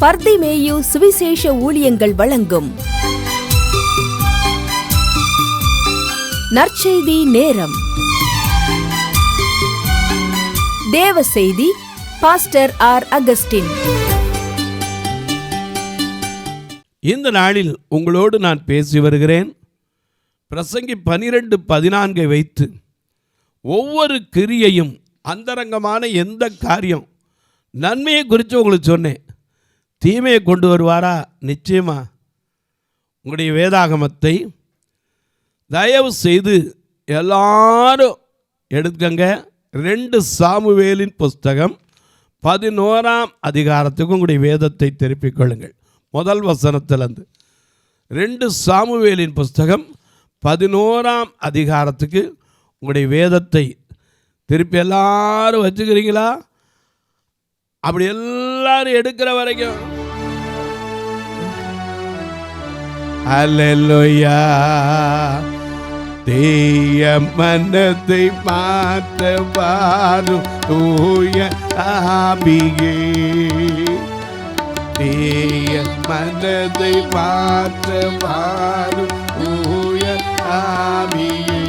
பர்திமேயு சுவிசேஷ ஊழியங்கள் வழங்கும் நற்செய்தி நேரம். தேவ செய்தி பாஸ்டர் ஆர். அகஸ்டின். இந்த நாளில் உங்களோடு நான் பேசி வருகிறேன். பிரசங்கி 12:14 வைத்து ஒவ்வொரு கிரியையும் அந்தரங்கமான எந்த காரியம் நன்மையை குறித்து உங்களுக்கு சொன்னேன். தீமையை கொண்டு வருவாரா? நிச்சயமா. உங்களுடைய வேதாகமத்தை தயவு செய்து எல்லாரும் எடுத்துக்கங்க. 2 சாமுவேலின் புஸ்தகம் 11ஆம் அதிகாரத்துக்கு உங்களுடைய வேதத்தை திருப்பிக் கொள்ளுங்கள். முதல் வசனத்திலிருந்து 2 சாமுவேலின் புஸ்தகம் 11ஆம் அதிகாரத்துக்கு உங்களுடைய வேதத்தை திருப்பி எல்லாரும் வச்சுக்கிறீங்களா? அப்படி எல்லாரும் எடுக்கிற வரைக்கும் அல்லேலூயா. தீய மனதை மாற்ற வாரும் தூய ஆவியே, தீய மனதை மாற்ற வாரும் தூய ஆவியே,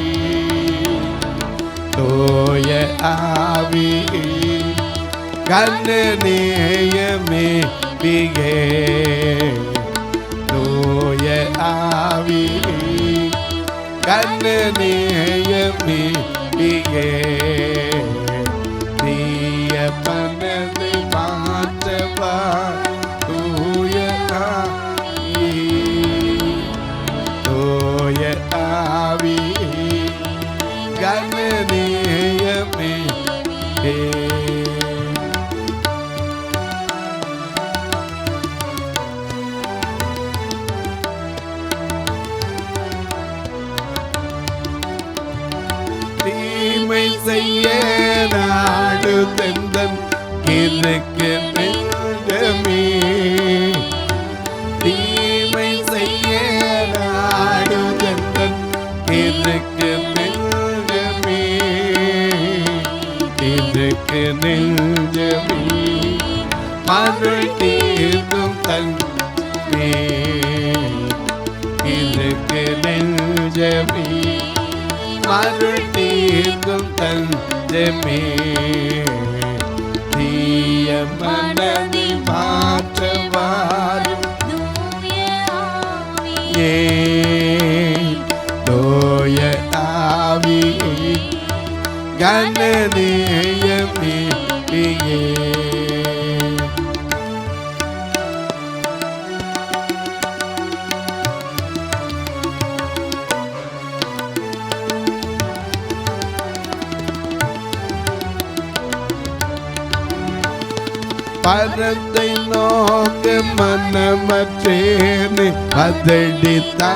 தூய ஆவியே கண்ணநேயமே பிகே, தூய ஆவியே கண்ணநேயமே பிகே, தீய மனதை மாற்றவா தூய ஆவியே, தூய ஆவியே கண்ணநேயமே பிகே. தீமை செய்ய நாடு தந்தன் கிழக்கு நெஞ்சமே, தீமை செய்ய நாடு தந்தன் கிழக்கு நெஞ்சமே, கிழக்கு நெஞ்சமே மருள் தீர்க்கும் தன்மே, கிழக்கு நெஞ்சமே மருள் தீர்க்கும் தஞ்சமே, தீய மனதை மாற்றவாரும் ஏ தூய ஆவியே கண்ணநேயமே பிகே. பரத்தை நோக்க மனமற்றேனே பதடித்தானையா,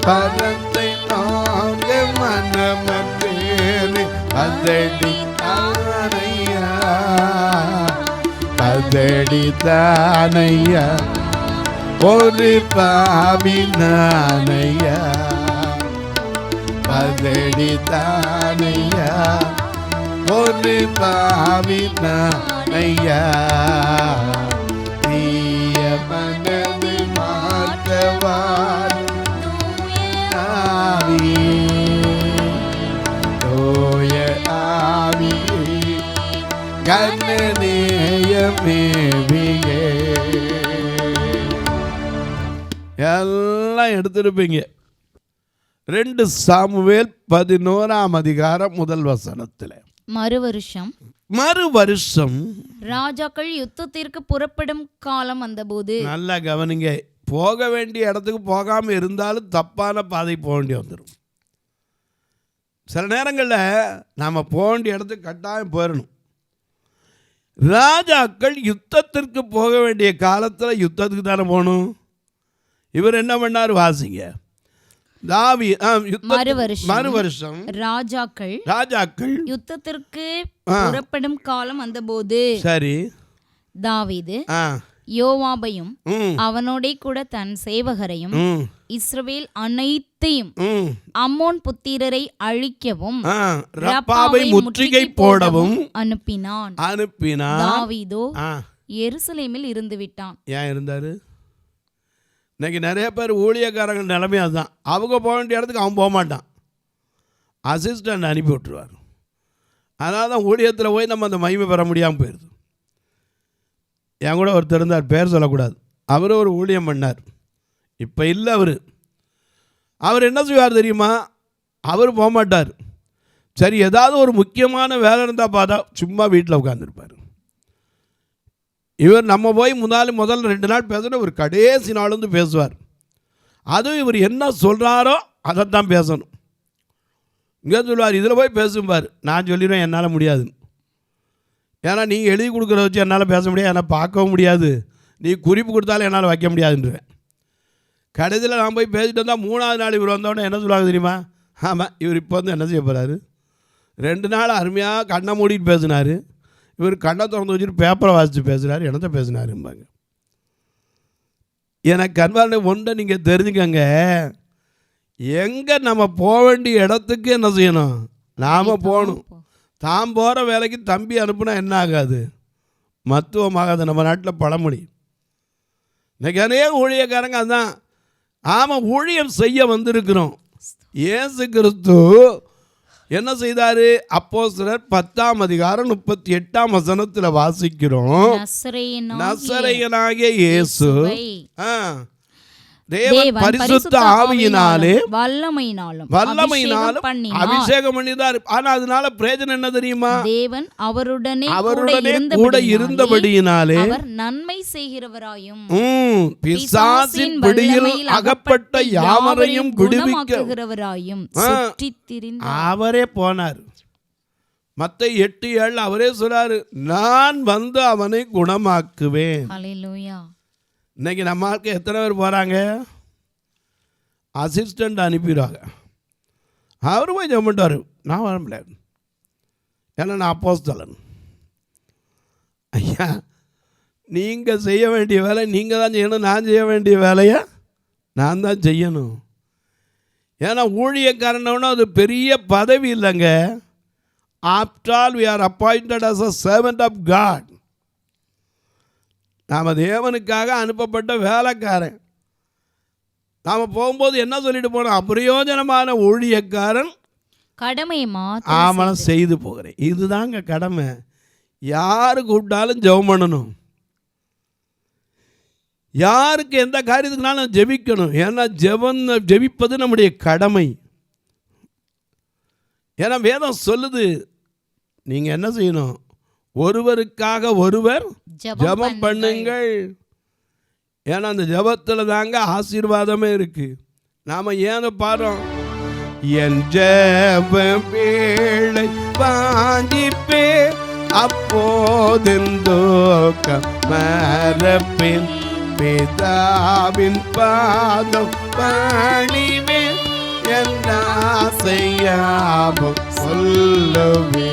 பரத்தை நோக்க மனமற்றேனே பதடித்தானையா, பதடித்தானையா ஒரு பாவி நானையா, பதடித்தானையா ஒரு பாவினானையா, தீய மனதை மாற்றவார் ஆவியே, தூய ஆவியே கண்ணநேயமே பிகே. எல்லாம் எடுத்திருப்பீங்க. 2 சாமுவேல் 11ஆம் அதிகாரம் முதல் வசனத்தில் மறுவருஷம் ராஜாக்கள் யுத்தத்திற்கு புறப்படும் காலம் வந்தபோது, நல்லா கவனிங்க, போக வேண்டிய இடத்துக்கு போகாம இருந்தாலும் தப்பான பாதை போக வேண்டி வந்துடும். சில நேரங்களில் நாம் போக வேண்டிய இடத்துக்கு கட்டாயம் போயிடணும். ராஜாக்கள் யுத்தத்திற்கு போக வேண்டிய காலத்தில் யுத்தத்துக்கு தானே போகணும். இவர் என்ன பண்ணார்? வாசிங்க. மறுவருஷம் ராஜாக்கள் யுத்தத்திற்கு புறப்படும் காலம் வந்தபோது, சரி, தாவீது யோவாபையும் அவனோட கூட தன் சேவகரையும் இஸ்ரவேல் அனைத்து சுத்தியும் அம்மோன் புத்திரரை அழிக்கவும் ரப்பாவை முற்றுகை போடவும் அனுப்பினான். தாவீதோ எருசலேமில் இருந்து விட்டான். ஏன் இருந்தாரு? இன்னைக்கு நிறைய பேர் ஊழியக்காரங்க நிலைமை அதுதான். அவங்க போக வேண்டிய இடத்துக்கு அவன் போக மாட்டான், அசிஸ்டண்ட் அனுப்பி விட்டுருவார். அதனால தான் ஊழியத்தில் போய் நம்ம அந்த மகிமை பெற முடியாமல் போயிடுது. என் கூட ஒருத்தர் இருந்தார், பேர் சொல்லக்கூடாது. அவர் ஒரு ஊழியம் பண்ணார், இப்போ இல்லை. அவர் என்ன செய்வார் தெரியுமா? அவர் போக மாட்டார். சரி, ஏதாவது ஒரு முக்கியமான வேலை இருந்தால் பார்த்தா சும்மா வீட்டில் உட்காந்துருப்பார். இவர் நம்ம போய் முதல்ல 2 நாள் பேசணும், ஒரு கடைசி நாள் வந்து பேசுவார். அதுவும் இவர் என்ன சொல்கிறாரோ அதைத்தான் பேசணும். இங்கே சொல்லுவார், இதில் போய் பேசும்பார். நான் சொல்லிடுவேன் என்னால் முடியாதுன்னு. ஏன்னா நீங்கள் எழுதி கொடுக்குறத வச்சு என்னால் பேச முடியாது, என்னால் பார்க்கவும் முடியாது, நீ குறிப்பு கொடுத்தாலும் என்னால் வைக்க முடியாதுன்றேன். கடைசியில் நான் போய் பேசிட்டு வந்தால் 3ஆவது நாள் இவர் வந்தோடனே என்ன சொல்லுவாங்க தெரியுமா? ஆமாம், இவர் இப்போ வந்து என்ன செய்ய போகிறாரு? 2 நாள் அருமையாக கண்ணை மூடிட்டு பேசினார், இவர் கண்ணை திறந்து வச்சுட்டு பேப்பரை வாசித்து பேசுகிறார், என்னத்தை பேசினாரும்பாங்க. எனக்கு கண்பார்ந்த ஒன்றை நீங்கள் தெரிஞ்சுக்கங்க, எங்கே நம்ம போக வேண்டிய இடத்துக்கு என்ன செய்யணும்? நாம் போகணும். தான் போகிற வேலைக்கு தம்பி அனுப்புனா என்ன ஆகாது? மத்துவமாகாது. நம்ம நாட்டில் பழமொழி. இன்றைக்கி அநேக ஊழியக்காரங்க அதுதான். ஆமாம், ஊழியம் செய்ய வந்திருக்கிறோம். இயேசு கிறிஸ்து என்ன செய்தார்? அப்போஸ்தலர் 10ஆம் அதிகாரம் 38ஆம் வசனத்தில் வாசிக்கிறோம், நசரேயனாகிய இயேசு தேவன் பரிசுத்த ஆவியினாலே வல்லமையினாலும் அபிஷேகம் பண்ணினார். ஆனா அதனால பிரயோஜனம் என்ன தெரியுமா? தேவன் அவருடனே கூட இருந்தபடியினாலே அவர் நன்மை செய்கிறவராயும் பிசாசின் பிடியில் அகப்பட்ட யாவரையும் விடுவிக்கிறவராயும் சுற்றித் திரிந்து அவரே போனார். மத்தேயு 8:7 அவரே சொல்றாரு, நான் வந்து அவனை குணமாக்குவேன். ஹல்லேலூயா. இன்னைக்கு நம்ம ஆளுக்கு எத்தனை பேர் போகிறாங்க? அசிஸ்டண்ட் அனுப்பிடுவாங்க. அவர் போய் ஜெபம்ட்டார், நான் வர முடியாது, ஏன்னா நான் அப்போஸ்தலன். ஐயா, நீங்கள் செய்ய வேண்டிய வேலை நீங்கள் தான் செய்யணும், நான் செய்ய வேண்டிய வேலையை நான் தான் செய்யணும். ஏன்னா ஊழியக்காரனோன்னா அது பெரிய பதவி இல்லைங்க. After all we are appointed as a servant of God. நாம் தேவனுக்காக அனுப்பப்பட்ட வேலைக்காரன். நாம் போகும்போது என்ன சொல்லிட்டு போனோம்? அப்பிரயோஜனமான ஊழியக்காரன், கடமையை ஆமாம் செய்து போகிறேன். இதுதாங்க கடமை. யாரு கூப்பிட்டாலும் ஜெபம் பண்ணணும், யாருக்கு எந்த காரியத்துக்குனாலும் ஜெபிக்கணும். ஏன்னா ஜெபிப்பது நம்முடைய கடமை. ஏன்னா வேதம் சொல்லுது, நீங்கள் என்ன செய்யணும்? ஒருவருக்காக ஒருவர் ஜெபம் பண்ணுங்கள். ஏன்னா அந்த ஜெபத்தில் தாங்க ஆசீர்வாதமே இருக்கு. நாம ஏன் பாடுறோம்? என் ஜெப வேளை வாங்கிப்பே அப்போதெந்தோக்கம் மரப்பேன் பிதாவின் பாதம் பணிவே என் ஆசையாவும் சொல்லுவே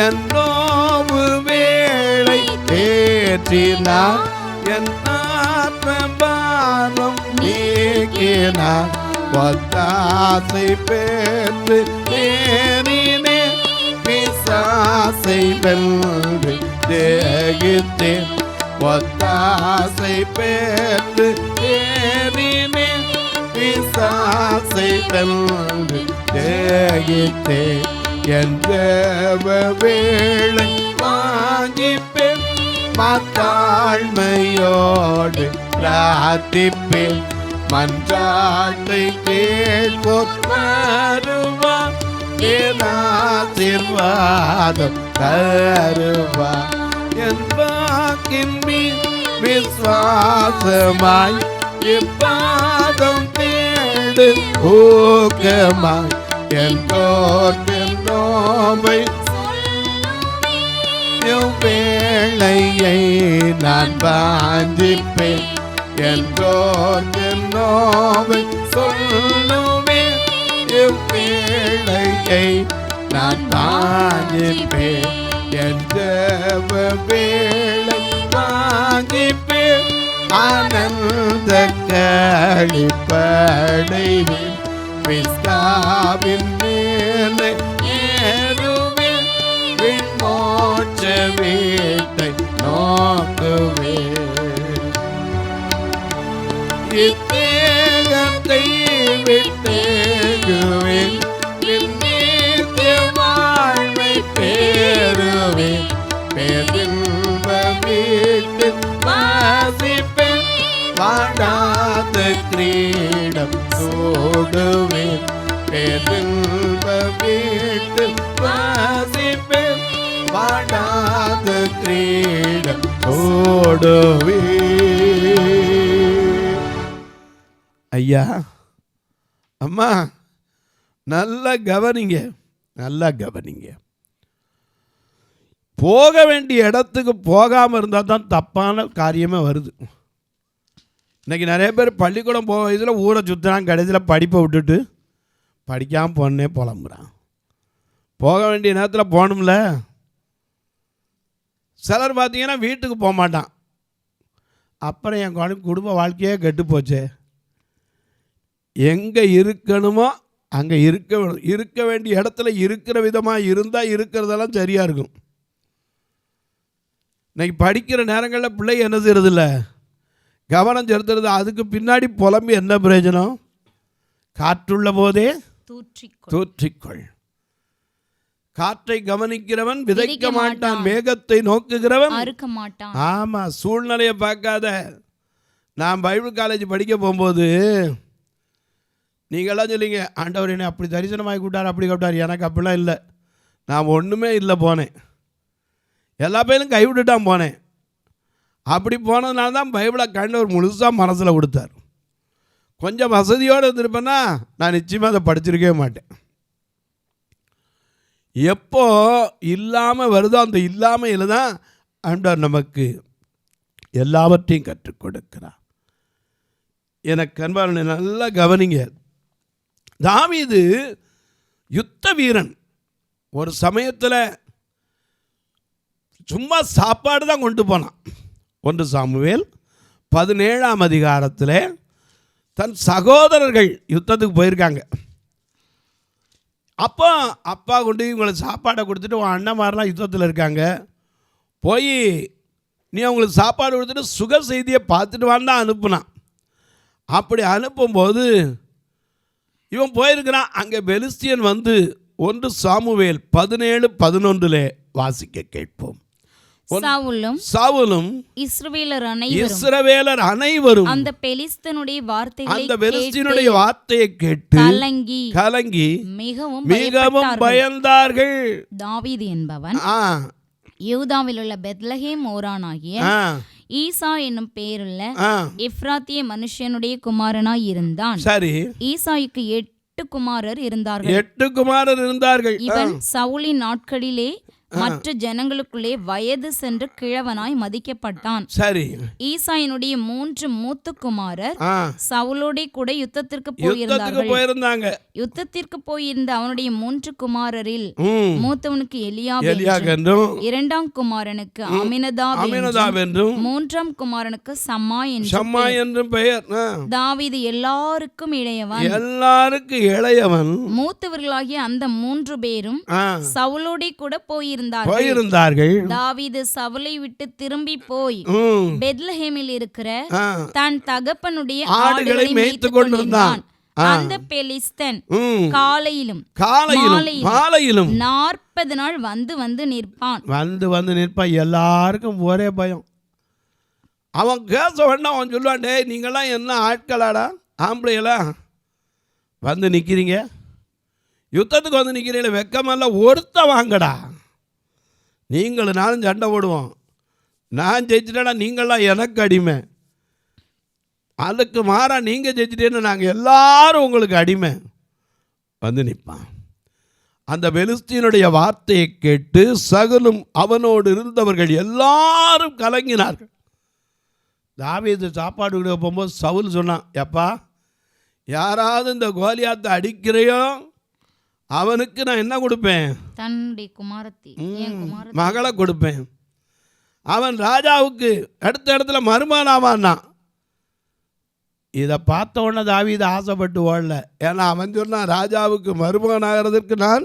என் நோவு வேளை தேற்றினார் என் ஆத்மபாரம் நீக்கினார் ஒத்தாசை பெற்று தேறினே பிசாசை வென்று தேகித்தேன் ஒத்தாசை பெற்று தேறினே பிசாசை வென்று தேகித்தேன் என் தேவ வேளை வாங்கிப்பேன் மாத்தாழ்மையோடு பிரார்த்திப்பேன் மன்றாட்டை கேட்போர் வருவார் என் ஆசீர்வாதம் தருவார் என் வாக்கின் மீன் விசுவாசமாய் இப்பாதம் தேடு ஊக்கமாய் என் தோற்றின் நோவை வேளையை நான் வாஞ்சிப்பேன் என் தோற்றின் நோவை சொல்லுவேன் இவ்வேளையை நான் வாஞ்சிப்பேன் என் தேவ வேளை வாஞ்சிப்பேன் ஆனந்த களிப்படைவேன் பிஸ்காவின் மேலே ஏறுவேன் விண்மோட்ச வீட்டை நோக்குவேன் இத்தேகத்தை விட்டேகுவேன் நித்திய வாழ்வை பேருவேன் பேரின்ப வீட்டில் வாசிப்பேன் வாடாத கிரீடம் சூடுவேன் பேரின்ப வீட்டில் வாசிப்பேன் வாடாத கிரீடம் சூடுவேன். ஐயா அம்மா நல்லா கவனிங்க, நல்லா கவனிங்க. போக வேண்டிய இடத்துக்கு போகாமல் இருந்தால் தான் தப்பான காரியமே வருது. இன்றைக்கி நிறைய பேர் பள்ளிக்கூடம் போக வயதில் ஊரை சுற்றுறான், கடைசியில் படிப்பை விட்டுட்டு படிக்காமல் போனே புலம்புறான். போக வேண்டிய நேரத்தில் போகணும்ல. சிலர் பார்த்தீங்கன்னா வீட்டுக்கு போக மாட்டான். அப்புறம் என் குடும்ப வாழ்க்கையே கெட்டு போச்சே. எங்கே இருக்கணுமோ அங்கே இருக்க வேண்டிய இடத்துல இருக்கிற விதமாக இருந்தால் இருக்கிறதெல்லாம் சரியாக இருக்கும். இன்னைக்கு படிக்கிற நேரங்களில் பிள்ளை என்ன செய்யறதில்ல, கவனம் செலுத்துறது. அதுக்கு பின்னாடி புலம்பி என்ன பிரயோஜனம்? காற்றுள்ள போதே தூற்றிக்கொள். காற்றை கவனிக்கிறவன் விதைக்க மாட்டான், மேகத்தை நோக்குகிறவன் அறுக்க மாட்டான். ஆமாம், சூழ்நிலையை பார்க்காத. நான் பைபிள் காலேஜ் படிக்க போகும்போது நீங்களாம் சொல்லிங்க, ஆண்டவர் என்னை அப்படி தரிசனமாகி கூட்டார், அப்படி கூட்டார். எனக்கு அப்படிலாம் இல்லை. நான் ஒன்றுமே இல்லை போனேன். எல்லா பேரும் கைவிட்டுட்டான் போனேன். அப்படி போனதுனால தான் பைபிளை கண்டவர் முழுசாக மனசில் கொடுத்தார். கொஞ்சம் வசதியோடு இருந்திருப்பேன்னா நான் நிச்சயமாக அதை படிச்சிருக்கவே மாட்டேன். எப்போ இல்லாமல் வருதோ அந்த இல்லாமையில் தான் ஆண்டவர் நமக்கு எல்லாவற்றையும் கற்றுக் கொடுக்கிறார். எனக்கு அன்பான நல்லா கவனிங்க. தாவீது யுத்த வீரன். ஒரு சமயத்தில் சும்மா சாப்பாடு தான் கொண்டு போனான். 1 சாமுவேல் 17ஆம் அதிகாரத்தில் தன் சகோதரர்கள் யுத்தத்துக்கு போயிருக்காங்க. அப்போ அப்பா கொண்டு இவங்களுக்கு சாப்பாடை கொடுத்துட்டு உன் அண்ணன்மாரெலாம் யுத்தத்தில் இருக்காங்க, போய் நீ அவங்களுக்கு சாப்பாடு கொடுத்துட்டு சுக செய்தியை பார்த்துட்டு வான்னு தான் அனுப்புனான். அப்படி அனுப்பும்போது இவன் போயிருக்கிறான். அங்கே பெலிஸ்தியன் வந்து 1 சாமுவேல் 17:11 வாசிக்க கேட்போம். சவுலும் இஸ்ரவேலர் அனைவரும் அந்த பெலிஸ்தனுடைய வார்த்தையை கேட்டு கலங்கி மிகவும் பயந்தார்கள். தாவீது என்பவன் யூதாவில் உள்ள பெத்லகேம் ஊரானாகிய ஈசா என்னும் பெயருள்ள எப்ராத்திய மனுஷனுடைய குமாரனாய் இருந்தான். சரி, ஈசாய்க்கு 8 குமாரர் இருந்தார்கள். 8 குமாரர் இருந்தார்கள். இவன் சவுலின் நாட்களிலே மற்ற ஜனங்களுக்குள்ளே வயது சென்று கிழவனாய் மதிக்கப்பட்டான். சரி, ஈசாயினுடைய 3 மூத்த குமாரர் சவுலோட கூட யுத்தத்திற்கு போயிருந்தாங்க. யுத்தத்திற்கு போயிருந்த அவனுடைய 3 குமாரரில் மூத்தவனுக்கு எலியாப் என்றும், 2ஆம் குமாரனுக்கு அமினதாப் என்றும், 3ஆம் குமாரனுக்கு சம்மா என்றும் பெயர். தாவீது எல்லாருக்கும் இளையவன். மூத்தவர்களாகிய அந்த 3 பேரும் சவுலோட கூட போயிருந்தார்கள். தாவீது சவுலை விட்டு திரும்பி போய் பெத்லஹேமில் இருக்கிற தன் தகப்பனுடைய ஆடுகளை மேய்த்துக் கொண்டிருந்தான். அந்த பெலிஸ்தன் காலையிலும் மாலையிலும் 40 நாள் வந்து நிற்பான். எல்லாருக்கும் ஒரே பயம். அவன் கேச வேண்டாம். அவன் சொல்லுவான், டே நீங்களாம் என்ன ஆட்களாடா, ஆம்பளைகளா வந்து நிற்கிறீங்க, யுத்தத்துக்கு வந்து நிற்கிறீங்களே, வெக்கமெல்லாம் ஒருத்த வாங்கடா, நீங்களும் நானும் சண்டை போடுவோம், நான் ஜெயிச்சிட்டேன்னா நீங்களாம் எனக்கு அடிமை, அதுக்கு மாறா நீங்கள் ஜெயிச்சிட்டேன்னு நாங்கள் எல்லாரும் உங்களுக்கு அடிமை வந்து நிற்பான். அந்த பெலிஸ்தீனுடைய வார்த்தையை கேட்டு சகலும் அவனோடு இருந்தவர்கள் எல்லாரும் கலங்கினார்கள். தாவீது சாப்பாடு கொடுக்க போகும்போது சவுல் சொன்னான், எப்பா யாராவது இந்த கோலியாத்தை அடிக்கிறையோ அவனுக்கு நான் என்ன கொடுப்பேன்? மகளை கொடுப்பேன். அவன் ராஜாவுக்கு அடுத்த இடத்துல மருமகனாவான்னா இதை பார்த்த உடனே தாவீது ஆசைப்பட்டு ஓடல. ஏன்னா அவன் சொன்னான், ராஜாவுக்கு மருமகன் ஆகிறதுக்கு நான்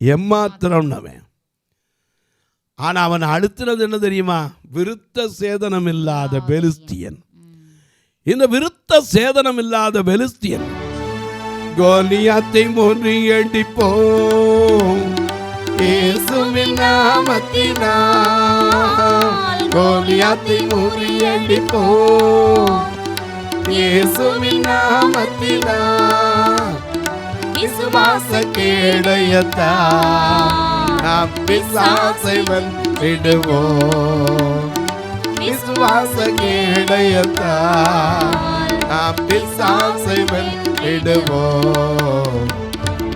எம்மாத்திரம்னவன். ஆனால் அவன் அழுத்தினது என்ன தெரியுமா? விருத்த சேதனம் இல்லாத பெலிஸ்தியன். இந்த விருத்த சேதனம் இல்லாத பெலிஸ்தியன் கோலியாத்தை முறியடிப்போம் இயேசுவின் நாமத்தினால். கோலியாத்தை முறியடிப்போம் இயேசுவின் நாமத்தினால். விசுவாச கேடயத்தால் நாம் பிசாசை வென்றிடுவோம். விசுவாச கேடயத்தால் நாம் பிசாசை வென்றிடுவோம்.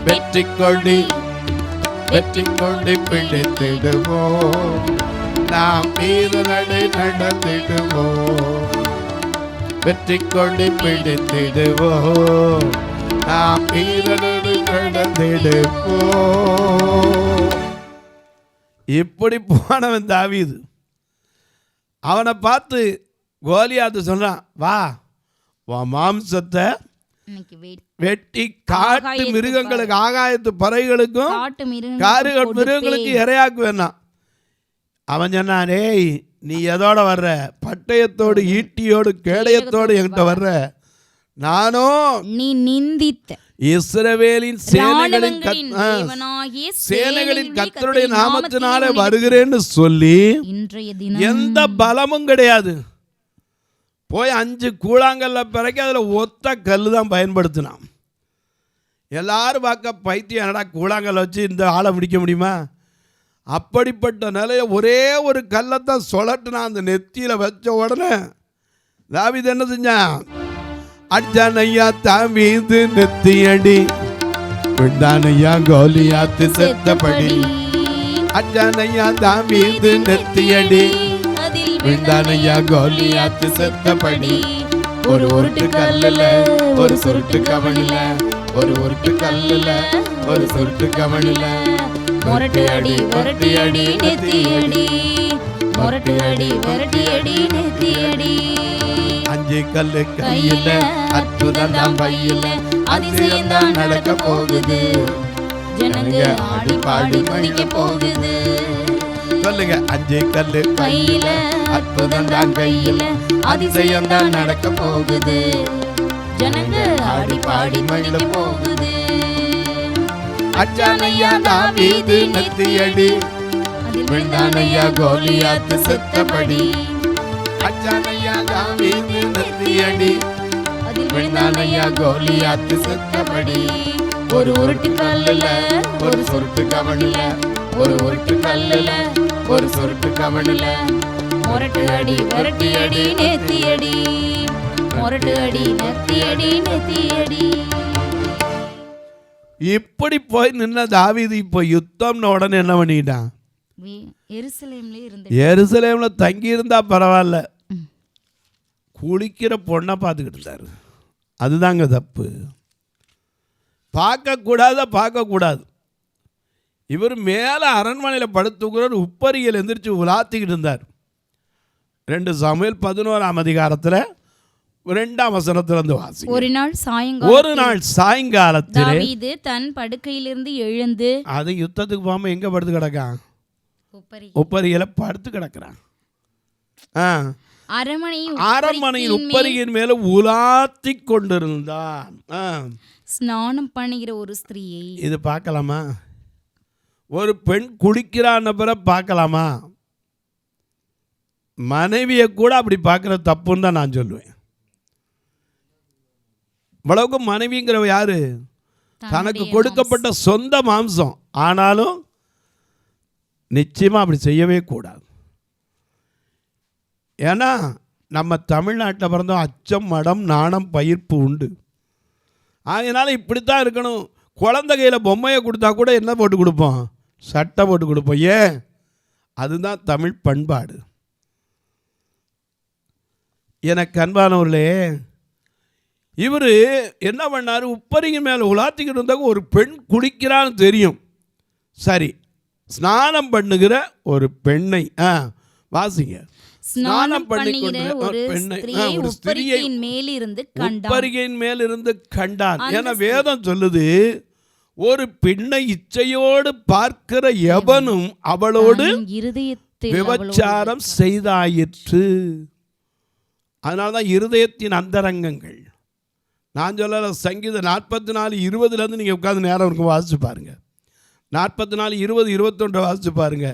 வெற்றி கொடி பிடித்திடுவோம். நாம் வீரனடை நடந்திடுவோம். வெற்றி கொடி பிடித்திடுவோம். நாம் வீரனடை நடந்திடுவோம். இப்படி போனவன் தாவீது. அவனை பார்த்து கோலியாத்து சொல்றான், வா உன் மாம்சத்தை வெட்டி காட்டு மிருகங்களுக்கு, ஆகாயத்து பறவைகளுக்கும் மிருகங்களுக்கு இரையாக்கு வேணாம். அவன் சொன்னான், ஏய் நீ எதோட வர்ற? பட்டயத்தோடு ஈட்டியோடு கேடயத்தோடு என்கிட்ட வர்ற? நானோ நீ நிந்தித்த இஸ்ரவேலின் சேனைகளின் கர்த்தருடைய நாமத்தினாலே வருகிறேன்னு சொல்லி எந்த பலமும் கிடையாது. போய் 5 கூழாங்கல்ல பிறகு அதில் ஒத்த கல் தான் பயன்படுத்தினான். எல்லாரும் பார்க்க பைத்தியம், என்னடா கூழாங்கல்ல வச்சு இந்த ஆளை பிடிக்க முடியுமா? அப்படிப்பட்ட நிலையை ஒரே ஒரு கல்லைத்தான் சொலட்டுனான். அந்த நெத்தியில் வச்ச உடனே தாவீது என்ன செஞ்சான்? அடிச்சானையா தாவீது நெத்தியடி, விட்டானையா கோலியாத்து செத்தபடி. அடிச்சானையா தாவீது நெத்தியடி, விட்டானையா கோலியாத்து செத்தபடி. ஒரு உருட்டு கல்லுல ஒரு சுருட்டு கவனில, ஒரு உருட்டு கல்லுல ஒரு சுருட்டு கவனில. மொரட்டு அடி மொரட்டு அடி நெத்தியடி, மொரட்டு அடி மொரட்டு அடி நெத்தியடி. 5 கல்லு கையில, அற்புதம் தான் பையில, அதிசயம் தான் நடக்க போகுது. ஜனங்க ஆடி பாடி குதிக்க போகுது. சொல்லுங்க, 5 கல்லு கையில, அற்புதம் தான் கையில, அதிசயம் தான் நடக்க போகுது. ஜனங்க ஆடி பாடி குதிக்க போகுது. அச்சானையா தாவீது நெத்தியடி, விட்டானையா கோலியாத்து செத்தபடி. அச்சானையா தாவீது நெத்தியடி, விட்டானையா கோலியாத்து செத்தபடி. ஒரு உருட்டு கல்லுல ஒரு சுருட்டு கவனில, ஒரு உருட்டு கல்லுல ஒரு சுருட்டு கவனில. மொரட்டு அடி மொரட்டு அடி நெத்தியடி, மொரட்டு அடி நெத்தியடி நெத்தியடி. இப்படி போய் நின்ன தாவீது இப்போ யுத்தம்னு உடனே என்ன பண்ணிட்டான்? எருசலேம்ல தங்கி இருந்தா பரவாயில்ல, குளிக்கிற பொண்ணை பார்த்துக்கிட்டு இருந்தாரு. அதுதாங்க தப்பு. பார்க்கக்கூடாது. இவர் மேலே அரண்மனையில் படுத்துக்கிறார், உப்பரியில் எந்திரிச்சு உலாத்திக்கிட்டு இருந்தார். 2 சாமுவேல் 11ஆம் அதிகாரத்தில் 2ஆம் வசனத்திலிருந்து வாசி. ஒரு நாள் சாயங்காலத்தில் தாவீது தன் படுக்கையிலிருந்து எழுந்து, அது யுத்தத்துக்கு போகாம எங்க படுத்து கிடக்கான்? உப்பரியில படுத்து கிடக்கிறான். அரண்மனையின் உப்பரியின் மேல உலாத்தி கொண்டிருந்தான். ஸ்நானம் பண்ணுகிற ஒரு ஸ்திரீயை இது பார்க்கலாமா? ஒரு பெண் குளிக்கிறான்னு பிறகு பார்க்கலாமா? மனைவியை கூட அப்படி பார்க்குற தப்புன்னு தான் நான் சொல்லுவேன். இவ்வளவுக்கு மனைவிங்கிறவ யாரு? தனக்கு கொடுக்கப்பட்ட சொந்த மாம்சம். ஆனாலும் நிச்சயமா அப்படி செய்யவே கூடாது. ஏன்னா நம்ம தமிழ்நாட்டில் பிறந்தோம், அச்சம் மடம் நாணம் பயிர்ப்பு உண்டு. அதனால இப்படித்தான் இருக்கணும். குழந்தை கையில் பொம்மையை கொடுத்தா கூட என்ன போட்டு கொடுப்போம்? சட்டை போட்டு கொடுப்போம். ஏன்? அதுதான் தமிழ் பண்பாடு. எனக்கு அன்பானவர்களே, இவர் என்ன பண்ணார்? உப்பரியின் மேலே உலாத்திக்கிட்டு இருந்தாங்க. ஒரு பெண் குளிக்கிறான்னு தெரியும். சரி, ஸ்நானம் பண்ணுகிற ஒரு பெண்ணை வாசிங்க. ஸ்நானம் பண்ணுகிற ஒரு பெண்ணை, ஸ்திரியை ஒரு ஸ்திரியை உப்பரிகையின் மேலிருந்து கண்டான். உப்பரிகையின் மேலிருந்து கண்டான். ஏன்னா வேதம் சொல்லுது, ஒரு பெண்ணை இச்சையோடு பார்க்கிற எவனும் அவளோடு தன் இருதயத்தில் விபச்சாரம் செய்தாயிற்று. அதனால்தான் இருதயத்தின் அந்தரங்கங்கள். நான் சொல்லல, சங்கீதம் 44:20 நீங்கள் உட்காந்து நேரம் இருக்கும் வாசிச்சு பாருங்க. 44:20-21 வாசிச்சு பாருங்க.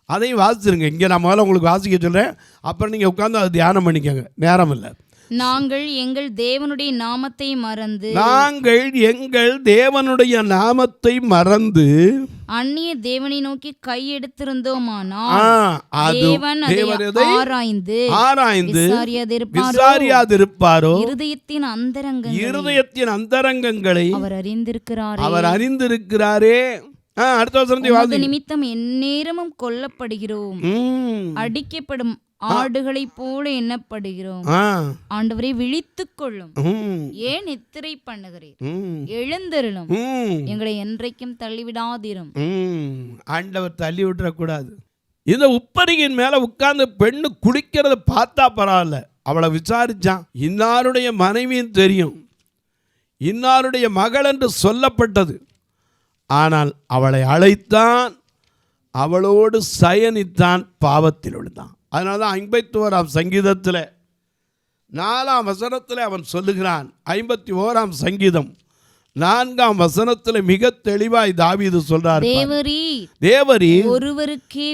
அதையும் வாசிச்சிருங்க. இங்கே நான் முதல்ல உங்களுக்கு வாசிக்க சொல்கிறேன், அப்புறம் நீங்கள் உட்காந்து அதை தியானம் பண்ணிக்கோங்க. நேரம் இல்லை. நாங்கள் எங்கள் தேவனுடைய நாமத்தை மறந்து அந்நிய தேவனை நோக்கி கை எடுத்திருந்தோமானால் தேவன் அதை ஆராய்ந்து விசாரியாதிருப்பாரோ? இருதயத்தின் அந்தரங்கங்களை அவர் அறிந்திருக்கிறாரே. அடுத்த வசனத்தை நிமித்தம் எந்நேரமும் கொல்லப்படுகிறோம், அடிக்கப்படும் ஆடுகளைப் போல எண்ணப்படுகிறோம். ஆண்டவரை விழித்துக் கொள்ளும், ஏன் நித்திரை பண்ணுகிறீர்? எழுந்தருளும், எங்களை என்றைக்கும் தள்ளிவிடாதிரும். ஆண்டவர் தள்ளி விட்டுறக்கூடாது. இந்த உப்பரிகையின் மேல உட்கார்ந்து பெண்ணு குடிக்கிறத பார்த்தா பரவாயில்ல, அவளை விசாரிச்சான். இன்னாருடைய மனைவியும் தெரியும், இன்னாருடைய மகள் என்று சொல்லப்பட்டது. ஆனால் அவளை அழைத்தான், அவளோடு சயனித்தான், பாவத்தில் விழுந்தான். அதனால தான் 51ஆம் சங்கீதத்தில் 4ஆம் வசனத்தில் அவன் சொல்லுகிறான். 51ஆம் சங்கீதம் 4ஆம் வசனத்தில் மிக தெளிவாய் தாவீது சொல்றார், தேவரீர் ஒருவருக்கே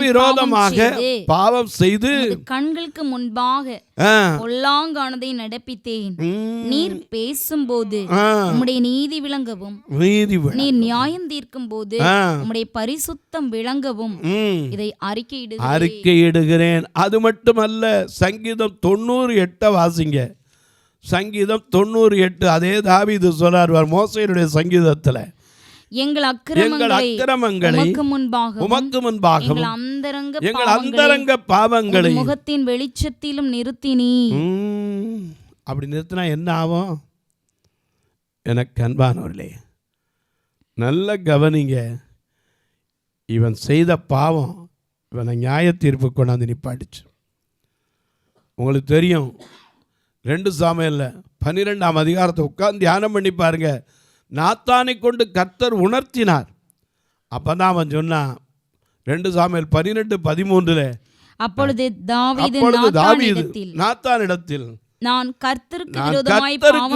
விரோதமாக பாவம் செய்து கண்களுக்கு முன்பாக பொல்லாங்கானதை நடப்பித்தேன். நீர் பேசும்போது உம்முடைய நீதி விளங்கவும், நீர் நியாயம் தீர்க்கும் போது உம்முடைய பரிசுத்தம் விளங்கவும் இதை அறிக்கையிடுகிறேன். அது மட்டுமல்ல, சங்கீதம் 98 வாசிங்க. சங்கீதம் 98 அதே தாவீது சொல்றார் மோசேயுடைய சங்கீதத்தில், எங்கள் அக்கிரமங்களை உமக்கு முன்பாக எங்கள் அந்தரங்க பாவங்களை முகத்தின் வெளிச்சத்திலும் நிறுத்தினீ. அப்படி நிறுத்தினா என்ன ஆகும்? எனக்கு அன்பானவர்களே, நல்ல கவனிங்க. இவன் செய்த பாவம் இவனை நியாய தீர்ப்பு கொண்டாந்து நிப்பாட்டுச்சு. உங்களுக்கு தெரியும், 2 சாமுவேலில் 12ஆம் அதிகாரத்தை உட்கார்ந்து தியானம் பண்ணி பாருங்க. நாத்தானை கொண்டு கர்த்தர் உணர்த்தினார். அப்பதான் அவன் சொன்னான், 2 சாமுவேல் 12:13, அப்பொழுது தாவீது நாத்தானிடத்தில் நான் கர்த்தருக்கு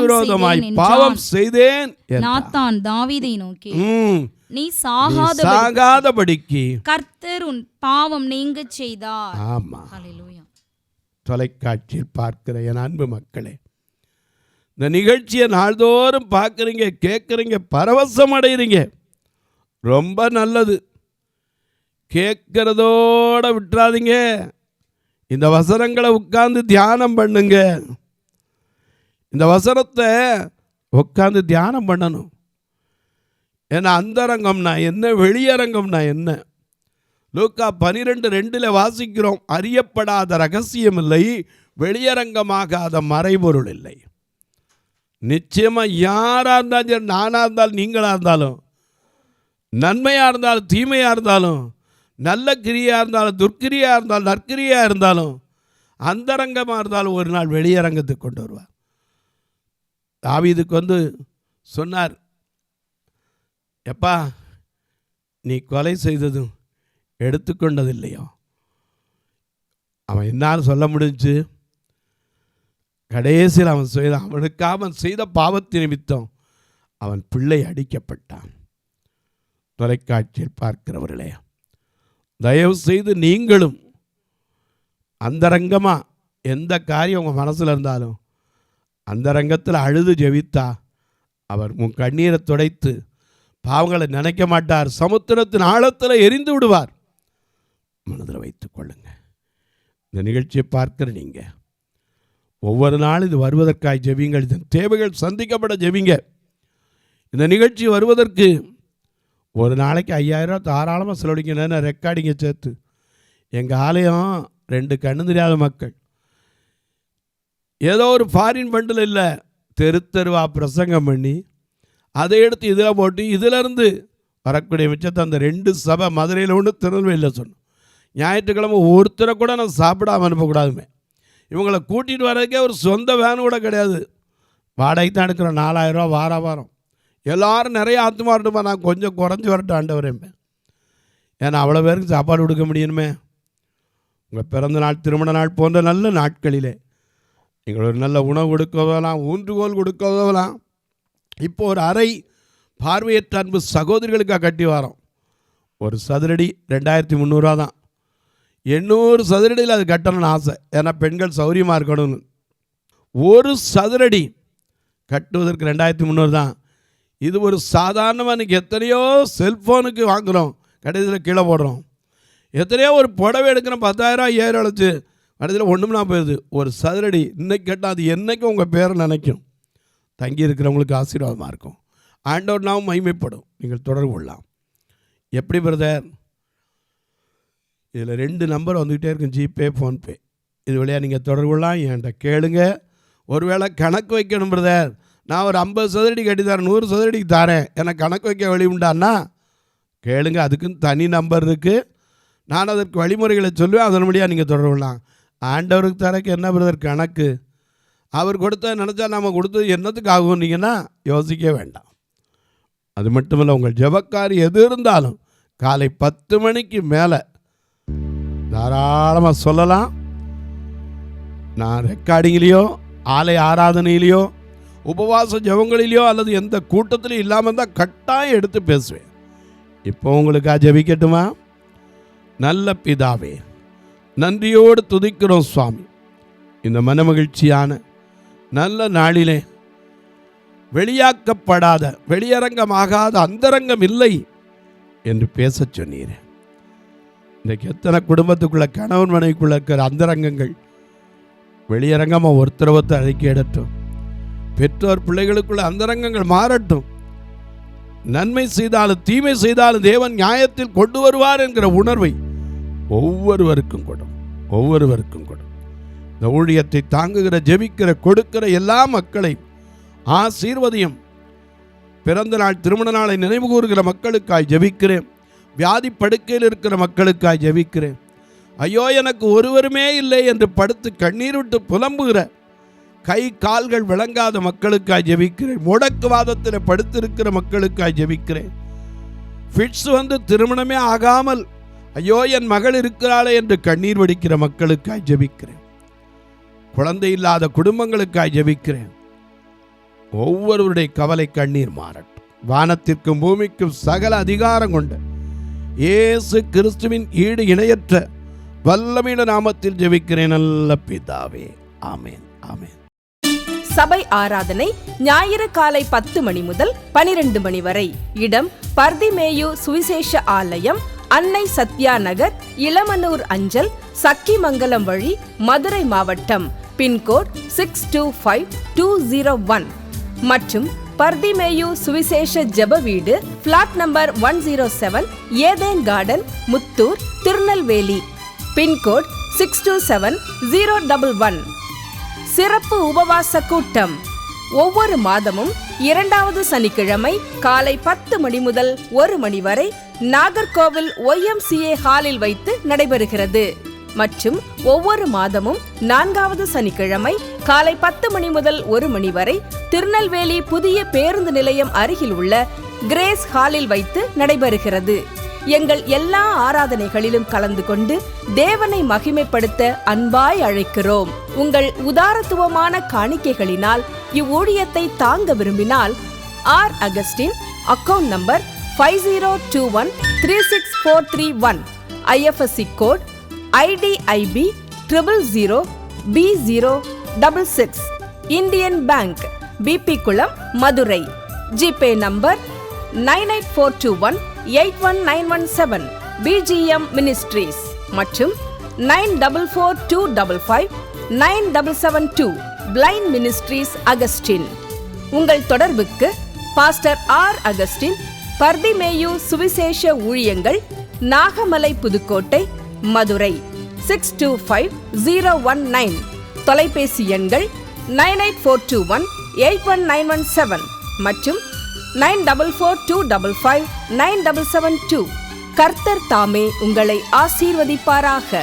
விரோதமாய் பாவம் செய்தேன். நாத்தான் தாவீதை நோக்கி, நீ சாகாதபடிக்கு கர்த்தர் உன் பாவம் நீங்க செய்தார். ஆமா. தொலைக்காட்சியில் பார்க்கிற என் அன்பு மக்களே, இந்த நிகழ்ச்சியை நாள்தோறும் பார்க்குறீங்க, கேட்குறீங்க, பரவசம் அடைகிறீங்க. ரொம்ப நல்லது. கேட்குறதோட விட்டுறாதீங்க. இந்த வசனங்களை உட்கார்ந்து தியானம் பண்ணுங்க. இந்த வசனத்தை உட்கார்ந்து தியானம் பண்ணணும். ஏன்னா அந்தரங்கம்னா என்ன, வெளியரங்கம்னா என்ன? லூக்கா 12:2 வாசிக்கிறோம், அறியப்படாத ரகசியம் இல்லை, வெளியரங்கமாகாத மறைபொருள் இல்லை. நிச்சயமாக யாராக இருந்தாலும் சரி, நானாக இருந்தாலும் நீங்களாக இருந்தாலும், நன்மையாக இருந்தாலும் தீமையாக இருந்தாலும், நல்ல கிரியாக இருந்தாலும் துர்க்கிரியாக இருந்தாலும் நற்கிரியாக இருந்தாலும், அந்தரங்கமாக இருந்தாலும் ஒரு நாள் வெளியரங்கத்துக்கு கொண்டு வருவார். தாவீதுக்கு சொன்னார், எப்பா நீ கொலை செய்ததும் எடுத்துக்கொண்டது இல்லையோ? அவன் என்னான்னு சொல்ல முடிஞ்சு? கடைசியில் அவன் செய்த பாவத்தின் நிமித்தம் அவன் பிள்ளை அடிக்கப்பட்டான். தொலைக்காட்சியில் பார்க்கிறவர்களே, தயவு செய்து நீங்களும் அந்தரங்கமாக எந்த காரியம் உங்கள் மனசில் இருந்தாலும் அந்தரங்கத்தில் அழுது ஜெபித்தா அவர் உன் கண்ணீரை துடைத்து பாவங்களை நினைக்க மாட்டார், சமுத்திரத்தின் ஆழத்தில் எரிந்து விடுவார். மனதில் வைத்துக் கொள்ளுங்க. இந்த நிகழ்ச்சியை பார்க்கிற நீங்கள் ஒவ்வொரு நாள் இது வருவதற்காக ஜெபிங்கள். இதன் தேவைகள் சந்திக்கப்பட ஜெபிங்க. இந்த நிகழ்ச்சி வருவதற்கு ஒரு நாளைக்கு 5000 தாராளமாக செலவழிக்கணும், ரெக்கார்டிங்கை சேர்த்து. எங்கள் ஆலயம் 2 கண்ணு தெரியாத மக்கள், ஏதோ ஒரு ஃபாரின் பண்டில் இல்லை, தெருவா பிரசங்கம் பண்ணி அதை எடுத்து இதில் போட்டு இதிலேருந்து வரக்கூடிய மிச்சத்தை அந்த 2 சபை, மதுரையில் ஒன்று திருநெல்வேலியில் சொன்னோம். ஞாயிற்றுக்கிழமை ஒருத்தரை கூட நான் சாப்பிடாமல் அனுப்பக்கூடாதுமே. இவங்களை கூட்டிகிட்டு வர்றதுக்கே ஒரு சொந்த வேன் கூட கிடையாது. வாடகை தான் எடுக்கிறோம், 4000 ரூபா வாரம். எல்லோரும் நிறைய ஆத்மா வரட்டுமா, நான் கொஞ்சம் குறைஞ்சி வரட்டும் ஆண்டவரேன். ஏன்னா அவ்வளோ பேருக்கு சாப்பாடு கொடுக்க முடியணுமே. உங்கள் பிறந்த நாள், திருமண நாள் போன்ற நல்ல நாட்களிலே நீங்கள் ஒரு நல்ல உணவு கொடுக்க உதவலாம், ஊன்றுகோல் கொடுக்க உதவலாம். இப்போ ஒரு அறை பார்வையற்ற அன்பு சகோதரிகளுக்காக கட்டி வரோம். ஒரு சதுரடி 2300 தான். 800 சதுரடியில் அது கட்டணும்னு ஆசை. ஏன்னா பெண்கள் சௌரியமாக இருக்கணும்னு. ஒரு சதுரடி கட்டுவதற்கு 2300 தான். இது ஒரு சாதாரணமாக இன்றைக்கி எத்தனையோ செல்ஃபோனுக்கு வாங்குகிறோம், கடைசியில் கீழே போடுறோம். எத்தனையோ ஒரு புடவை எடுக்கிறோம், 10,000 5000 அழைச்சி கடைசியில் ஒன்றும்னா போயிடுது. ஒரு சதுரடி இன்றைக்கி கேட்டால் அது என்றைக்கும் உங்கள் பேரை நினைக்கும். தங்கி இருக்கிறவங்களுக்கு ஆசீர்வாதமாக இருக்கும். ஆண்டவர் நாமும் மகிமைப்படும். நீங்கள் தொடர்பு கொள்ளலாம். எப்படி பிரதர்? இதில் 2 நம்பர் வந்துக்கிட்டே இருக்கும், ஜிபே, ஃபோன்பே. இது வழியாக நீங்கள் தொடர்பு கொள்ளலாம். என்கிட்ட கேளுங்க. ஒருவேளை கணக்கு வைக்கணும் பிரதர், நான் ஒரு 50 சதுரடி கட்டி தரேன், 100 சதுரடிக்கு தரேன், எனக்கு கணக்கு வைக்க வழி உண்டான்னா கேளுங்க. அதுக்குன்னு தனி நம்பர் இருக்குது. நான் அதற்கு வழிமுறைகளை சொல்லுவேன். அதன்படியாக நீங்கள் தொடர்பு கொள்ளலாம். ஆண்டவருக்கு தரக்கு என்ன பிரதர் கணக்கு? அவர் கொடுத்த நினச்சா நம்ம கொடுத்தது என்னத்துக்கு ஆகும்னீங்கன்னா யோசிக்க வேண்டாம். அது மட்டும் இல்லை, உங்கள் ஜெபக்காரி எது இருந்தாலும் காலை 10 மணிக்கு மேலே தாராளமாக சொல்லலாம். நான் ரெக்கார்டிங்லேயோ ஆலய ஆராதனையிலையோ உபவாச ஜெபங்களிலையோ அல்லது எந்த கூட்டத்திலையும் இல்லாமல் தான் கட்டாயம் எடுத்து பேசுவேன். இப்போ உங்களுக்காக ஜெபிக்கட்டுமா? நல்ல பிதாவே, நன்றியோடு துதிக்கிறோம் சுவாமி. இந்த மனமகிழ்ச்சியான நல்ல நாளிலே வெளியாக்கப்படாத, வெளியரங்கமாகாத அந்தரங்கம் இல்லை என்று பேச சொன்னீர். இன்றைக்கு எத்தனை குடும்பத்துக்குள்ள, கணவன் மனைவிக்குள்ள இருக்கிற அந்தரங்கங்கள் வெளியரங்கமாக ஒருத்தர் அறிக்கை எடுட்டும். பெற்றோர் பிள்ளைகளுக்குள்ள அந்தரங்கங்கள் மாறட்டும். நன்மை செய்தாலும் தீமை செய்தாலும் தேவன் நியாயத்தில் கொண்டு வருவார் என்கிற உணர்வை ஒவ்வொருவருக்கும் கொடும். இந்த ஊழியத்தை தாங்குகிற, ஜெபிக்கிற, கொடுக்கிற எல்லா மக்களை ஆசீர்வதியும். பிறந்த நாள், திருமண நாளை நினைவு கூறுகிற மக்களுக்காய் ஜெபிக்கிறேன். வியாதி படுக்கையில் இருக்கிற மக்களுக்காய் ஜெபிக்கிறேன். ஐயோ எனக்கு ஒருவருமே இல்லை என்று படுத்து கண்ணீர் விட்டு புலம்புகிற, கை கால்கள் விளங்காத மக்களுக்காய் ஜெபிக்கிறேன். முடக்குவாதத்தில் படுத்திருக்கிற மக்களுக்காய் ஜெபிக்கிறேன். ஃபிட்ஸ் வந்து திருமணமே ஆகாமல் ஐயோ என் மகள் இருக்கிறாளே என்று கண்ணீர் வடிக்கிற மக்களுக்காய் ஜெபிக்கிறேன். குழந்தை இல்லாத குடும்பங்களுக்காய் ஜெபிக்கிறேன். ஒவ்வொருவருடைய கவலை கண்ணீர் மாறட்டும். வானத்திற்கும் பூமிக்கும் சகல அதிகாரம் கொண்ட இயேசு கிறிஸ்துவின் ஈடு இணையற்ற வல்லமையுள்ள நாமத்தில் ஜெபிக்கிறேன் நல்ல பிதாவே. ஆமென், ஆமென். சபை ஆராதனை ஞாயிறு காலை 10 மணி முதல் 12 மணி வரை. இடம் பர்திமேயு சுவிசேஷ ஆலயம், அன்னை சத்யா நகர், இளமனூர் அஞ்சல், சக்கிமங்கலம் வழி, மதுரை மாவட்டம். பின்கோட் 625201 மற்றும் பர்திமேயு சுவிசேஷ ஜெப வீடு, பிளாட் நம்பர் 107, ஏதேன் கார்டன், முத்தூர், திருநெல்வேலி. பின்கோட் 627011. சிறப்பு உபவாச கூட்டம் ஒவ்வொரு மாதமும் 2வது சனிக்கிழமை காலை 10 மணி முதல் 1 மணி வரை நாகர்கோவில் YMCA ஹாலில் வைத்து நடைபெறுகிறது. மற்றும் ஒவ்வொரு மாதமும் 4வது சனிக்கிழமை காலை 10 மணி முதல் 1 மணி வரை திருநெல்வேலி புதிய பேருந்து நிலையம் அருகில் உள்ள கிரேஸ் ஹாலில் வைத்து நடைபெறுகிறது. எங்கள் எல்லா ஆராதனைகளிலும் கலந்து கொண்டு தேவனை மகிமைப்படுத்த அன்பாய் அழைக்கிறோம். உங்கள் உதாரத்துவமான காணிக்கைகளினால் இவ்வூழியத்தை தாங்க விரும்பினால் R Augustine, account number 5021364331, IFSC code IDIB 000B066, Indian bank, BP குளம், Madurai. GPay number 9842181917, BGM ministries மற்றும் 9442559772, பிளைண்ட் மினிஸ்ட்ரீஸ் அகஸ்டின். உங்கள் தொடர்புக்கு பாஸ்டர் ஆர் அகஸ்டின், பர்திமேயு சுவிசேஷ ஊழியங்கள், நாகமலை, புதுக்கோட்டை, மதுரை 625019. தொலைபேசி எண்கள் 98421819117 மற்றும் 9442559772. கர்த்தர் தாமே உங்களை ஆசீர்வதிப்பாராக.